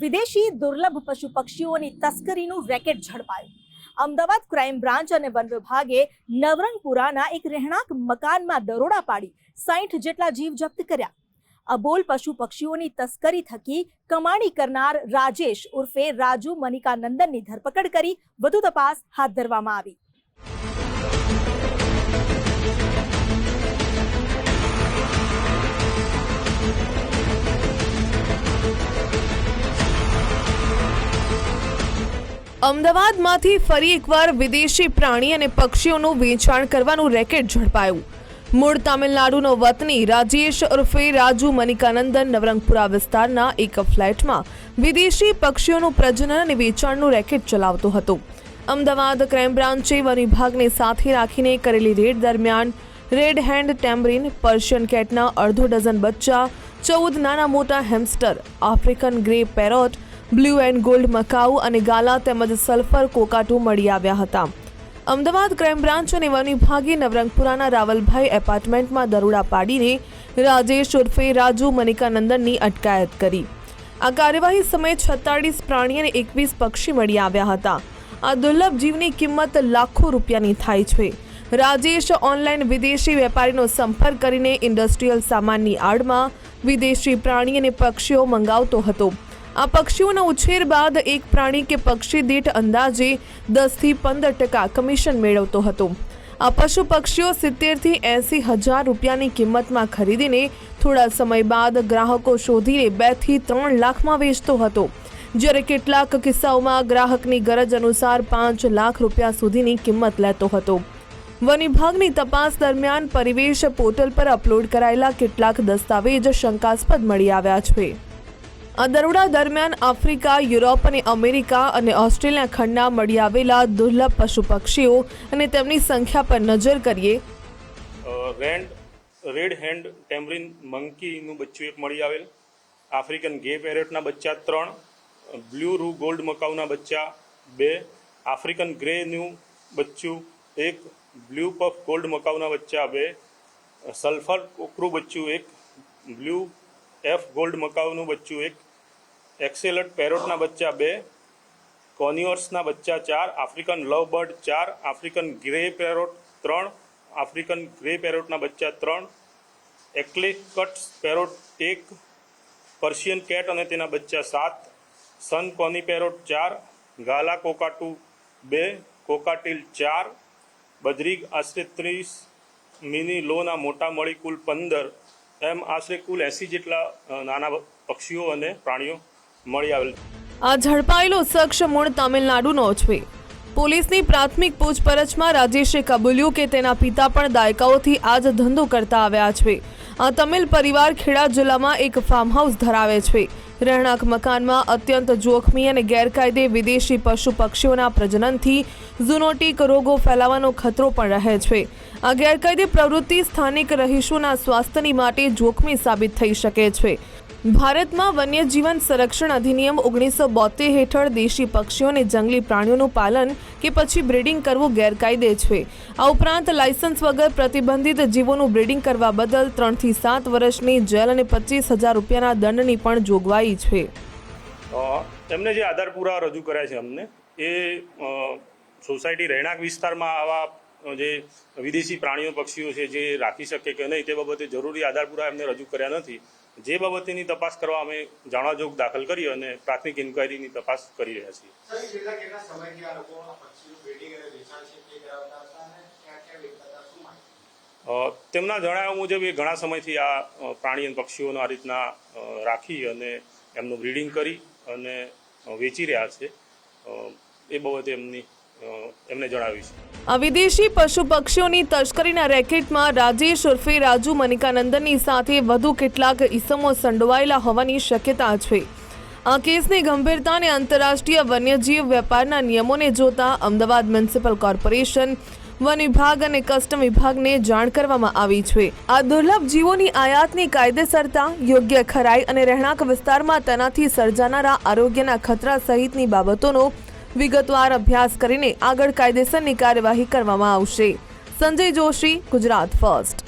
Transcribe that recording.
વિદેશી દુર્લભ પશુ પક્ષીઓની તસ્કરીનું રેકેટ ઝડપાયું. અમદાવાદ ક્રાઇમ બ્રાન્ચ અને વન વિભાગે નવરંગપુરાના એક રહેણાંક મકાનમાં દરોડા પાડી 60 જેટલા જીવ જપ્ત કર્યા. અબોલ પશુ પક્ષીઓની તસ્કરી થકી કમાણી કરનાર રાજેશ ઉર્ફે રાજુ મનિકાનંદનની ધરપકડ કરી વધુ તપાસ હાથ ધરવામાં આવી. અમદાવાદમાંથી ફરી એકવાર વિદેશી પ્રાણી અને પક્ષીઓનું વેચાણ કરવાનું રેકેટ ઝડપાયું. મૂળ તામિલનાડુનો વતની રાજેશ ઉર્ફે રાજુ મનિકાનંદન નવરંગપુરા વિસ્તારના એક ફ્લેટમાં વિદેશી પક્ષીઓનું પ્રજનન અને વેચાણનું રેકેટ ચલાવતો હતો. અમદાવાદ ક્રાઇમ બ્રાન્ચે વન વિભાગને સાથે રાખીને કરેલી રેડ દરમિયાન રેડ હેન્ડ ટેમ્બરીન, પર્શિયન કેટના અડધો ડઝન બચ્ચા, 14 નાના મોટા hamster, African grey parrot, blue and gold macaw અને ગાલા તેમજ સલ્ફર કોકાટુ મળી આવ્યા હતા. અમદાવાદ ક્રાઇમ બ્રાન્ચ અને વન વિભાગે નવરંગપુરાના રાવલભાઈ એપાર્ટમેન્ટમાં દરોડા પાડીને રાજેશ ઉર્ફે રાજુ મનિકાનંદનની અટકાયત કરી. આ કાર્યવાહી સમયે 46 પ્રાણી અને 21 પક્ષી મળી આવ્યા હતા. આ દુર્લભ જીવની કિંમત લાખો રૂપિયાની થાય છે. રાજેશ ઓનલાઈન વિદેશી વેપારીનો સંપર્ક કરીને ઇન્ડસ્ટ્રીયલ સામાનની આડમાં વિદેશી પ્રાણી અને પક્ષીઓ મંગાવતો હતો. આ પક્ષીઓના ઉછેર બાદ એક પ્રાણી કે પક્ષી દીઠ અંદાજે 10 થી 15% કમિશન મેળવતો હતો. આ પશુ પક્ષીઓ 70 થી 80 હજાર રૂપિયાની કિંમતમાં ખરીદીને થોડા સમય બાદ ગ્રાહકો શોધીને 2 થી 3 લાખમાં વેચતો હતો, જ્યારે કેટલાક કિસ્સાઓમાં ગ્રાહકની ગરજ અનુસાર 5 લાખ રૂપિયા સુધીની કિંમત લેતો હતો. વન વિભાગની તપાસ દરમિયાન પરિવેશ પોર્ટલ પર અપલોડ કરાયેલા કેટલાક દસ્તાવેજ શંકાસ્પદ મળી આવ્યા છે. આ દરોડા દરમિયાન આફ્રિકા, યુરોપ અને અમેરિકા અને ઓસ્ટ્રેલિયા ખંડના મળી આવેલા દુર્લભ પશુ પક્ષીઓ અને તેમની સંખ્યા પર નજર કરીએ. રેડ હેન્ડ ટેમ્બરીન મંકીનું બચ્ચું એક મળી આવેલ, આફ્રિકન ગે પેરેટના બચ્ચા 3, બ્લુ રૂ ગોલ્ડ મકાઉના બચ્ચા 2, આફ્રિકન ગ્રેનું બચ્ચું 1, બ્લુ પફ ગોલ્ડ મકાઉના બચ્ચા 2, સલ્ફર કોકરું બચ્ચું 1, બ્લુ એફ ગોલ્ડ મકાઉનું બચ્ચું 1, એક્સેલટ પેરોટના બચ્ચા 2, કોનિયર્સના બચ્ચા 4, African lovebird 4, African grey parrot 3, African grey પેરોટના બચ્ચા 3, એક્લેકટ પેરોટ 1, પર્શિયન કેટ અને તેના બચ્ચા 7, સન કોની પેરોટ 4, ગાલા કોકાટુ 2, કોકાટીલ 4, બદરીગ આશરે 30, મિની લોના મોટા મળી કુલ 15, એમ આશરે કુલ 80 જેટલા નાના પક્ષીઓ અને પ્રાણીઓ મળી આવેલ. આ ઝડપાયેલો શખ્સ મૂળ તામિલનાડુનો છે. પોલીસની પ્રાથમિક પૂછપરછમાં રાજેશે કબૂલ્યું કે તેના પિતા પણ દાયકાઓથી આ જ ધંધો કરતા આવ્યા છે. આ તમિલ પરિવાર ખેડા જિલ્લામાં એક ફાર્મ હાઉસ ધરાવે છે. રહેણાંક મકાનમાં અત્યંત જોખમી અને ગેરકાયદે વિદેશી પશુ પક્ષીઓના પ્રજનનથી ઝૂનોટિક રોગો ફેલાવાનો ખતરો પણ રહે છે. આ ગેરકાયદે પ્રવૃત્તિ સ્થાનિક રહીશોના સ્વાસ્થ્યની માટે જોખમી સાબિત થઈ શકે છે. ભારતમાં વન્યજીવન સંરક્ષણ અધિનિયમ 1972 હેઠળ દેશી પક્ષીઓ અને જંગલી પ્રાણીઓનું પાલન કે પછી બ્રીડિંગ કરવું ગેરકાયદે છે. આ ઉપરાંત લાયસન્સ વગર પ્રતિબંધિત જીવોનું બ્રીડિંગ કરવા બદલ 3 થી 7 વર્ષની જેલ અને 25,000 રૂપિયાના દંડની પણ જોગવાઈ છે. એમને જે આધાર પુરાવા રજૂ કર્યા છે અમને એ સોસાયટી રહેણાંક વિસ્તારમાં આવા જે વિદેશી પ્રાણીઓ પક્ષીઓ છે જે રાખી શકે કે નહીં તે બાબતે જરૂરી આધાર પુરાવા એમને રજૂ કર્યા નથી. જે બાબતેની તપાસ કરવા અમે જાણવાજોગ દાખલ કરી અને પ્રાથમિક ઇન્ક્વાયરીની તપાસ કરી રહ્યા છીએ. તેમના જણાવ્યા મુજબ એ ઘણા સમયથી આ પ્રાણી અને પક્ષીઓનો આ રીતના રાખી અને એમનું બ્રીડિંગ કરી અને વેચી રહ્યા છે. એ બાબતે એમને જણાવ્યું છે. આ વિદેશી પશુ પક્ષીઓની તસ્કરીના રેકેટમાં રાજેશ ઉર્ફે રાજુ મનિકાનંદનની સાથે વધુ કેટલાક ઈસમો સંડોવાયેલા હોવાની શક્યતા છે. આ કેસની ગંભીરતા અને આંતરરાષ્ટ્રીય વન્યજીવ વેપારના નિયમોને જોતા અમદાવાદ મ્યુનિસિપલ કોર્પોરેશન, વન વિભાગ અને કસ્ટમ વિભાગને જાણ કરવામાં આવી છે. આ દુર્લભ જીવોની આયાતની કાયદેસરતા, યોગ્ય ખરાઈ અને રહેણાંક વિસ્તારમાં તેનાથી સર્જાનારા આરોગ્યના ખતરા સહિતની બાબતોનો વિગતવાર અભ્યાસ કરીને આગળ કાયદેસરની કાર્યવાહી કરવામાં આવશે. સંજય જોશી, ગુજરાત ફર્સ્ટ.